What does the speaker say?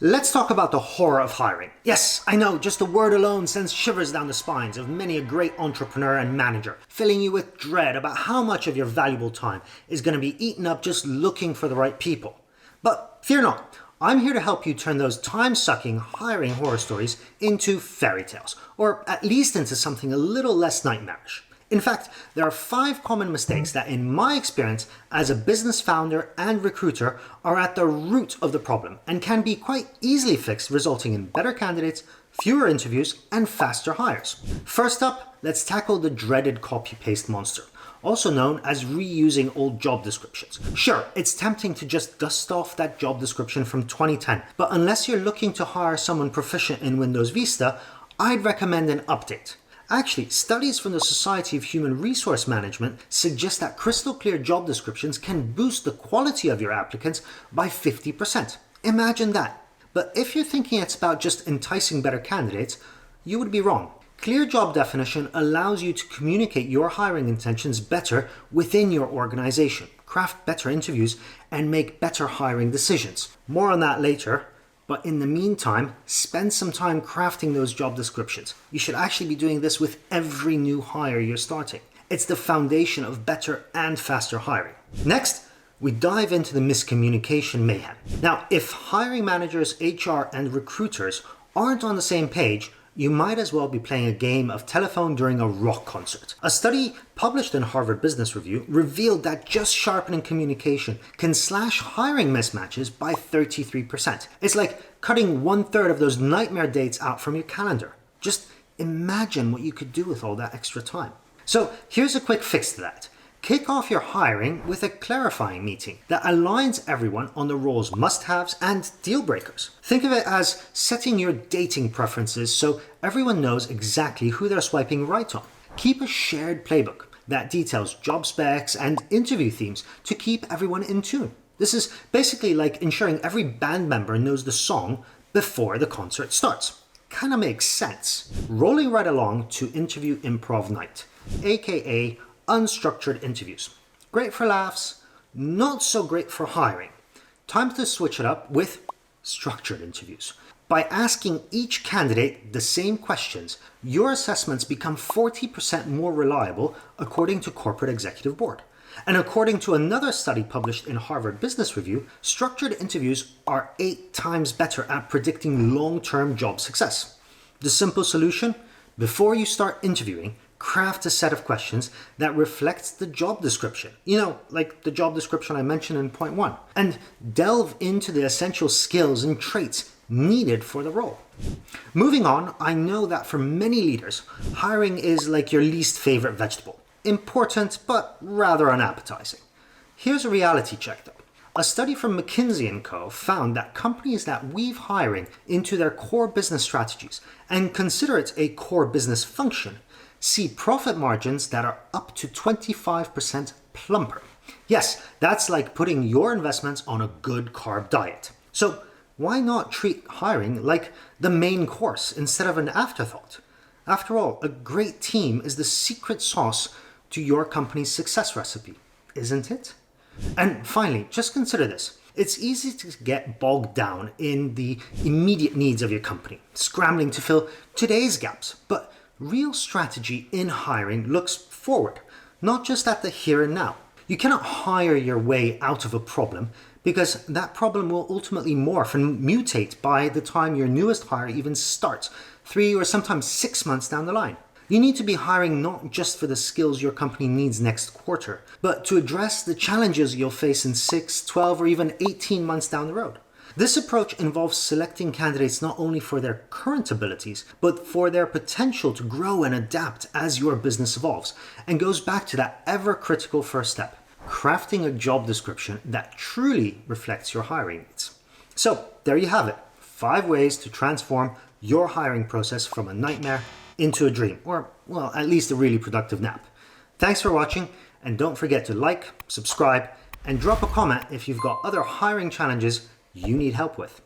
Let's talk about the horror of hiring. Yes, I know, just the word alone sends shivers down the spines of many a great entrepreneur and manager, filling you with dread about how much of your valuable time is going to be eaten up just looking for the right people. But fear not, I'm here to help you turn those time-sucking hiring horror stories into fairy tales, or at least into something a little less nightmarish. In fact, there are 5 common mistakes that, in my experience as a business founder and recruiter, are at the root of the problem and can be quite easily fixed, resulting in better candidates, fewer interviews, and faster hires. First up, let's tackle the dreaded copy-paste monster, also known as reusing old job descriptions. Sure, it's tempting to just dust off that job description from 2010, but unless you're looking to hire someone proficient in Windows Vista, I'd recommend an update. Actually, studies from the Society of Human Resource Management suggest that crystal clear job descriptions can boost the quality of your applicants by 50%. Imagine that. But if you're thinking it's about just enticing better candidates, you would be wrong. Clear job definition allows you to communicate your hiring intentions better within your organization, craft better interviews, and make better hiring decisions. More on that later. But in the meantime, spend some time crafting those job descriptions. You should actually be doing this with every new hire you're starting. It's the foundation of better and faster hiring. Next, we dive into the miscommunication mayhem. Now, if hiring managers, HR, and recruiters aren't on the same page, you might as well be playing a game of telephone during a rock concert. A study published in Harvard Business Review revealed that just sharpening communication can slash hiring mismatches by 33%. It's like cutting 1/3 of those nightmare dates out from your calendar. Just imagine what you could do with all that extra time. So here's a quick fix to that. Kick off your hiring with a clarifying meeting that aligns everyone on the role's must-haves and deal breakers. Think of it as setting your dating preferences so everyone knows exactly who they're swiping right on. Keep a shared playbook that details job specs and interview themes to keep everyone in tune. This is basically like ensuring every band member knows the song before the concert starts. Kinda makes sense. Rolling right along to interview improv night, aka unstructured interviews. Great for laughs, not so great for hiring. Time to switch it up with structured interviews. By asking each candidate the same questions, your assessments become 40% more reliable according to Corporate Executive Board. And according to another study published in Harvard Business Review, structured interviews are 8 times better at predicting long-term job success. The simple solution? Before you start interviewing, craft a set of questions that reflects the job description. You know, like the job description I mentioned in point 1. And delve into the essential skills and traits needed for the role. Moving on, I know that for many leaders, hiring is like your least favorite vegetable. Important, but rather unappetizing. Here's a reality check though. A study from McKinsey & Co. found that companies that weave hiring into their core business strategies and consider it a core business function see profit margins that are up to 25% plumper. Yes, that's like putting your investments on a good carb diet. So why not treat hiring like the main course instead of an afterthought? After all, a great team is the secret sauce to your company's success recipe, isn't it? And finally, just consider this. It's easy to get bogged down in the immediate needs of your company, scrambling to fill today's gaps, but real strategy in hiring looks forward, not just at the here and now. You cannot hire your way out of a problem because that problem will ultimately morph and mutate by the time your newest hire even starts, 3 or sometimes 6 months down the line. You need to be hiring not just for the skills your company needs next quarter, but to address the challenges you'll face in 6, 12, or even 18 months down the road. This approach involves selecting candidates not only for their current abilities, but for their potential to grow and adapt as your business evolves, and goes back to that ever-critical first step, crafting a job description that truly reflects your hiring needs. So, there you have it, 5 ways to transform your hiring process from a nightmare into a dream, or, well, at least a really productive nap. Thanks for watching, and don't forget to like, subscribe, and drop a comment if you've got other hiring challenges you need help with.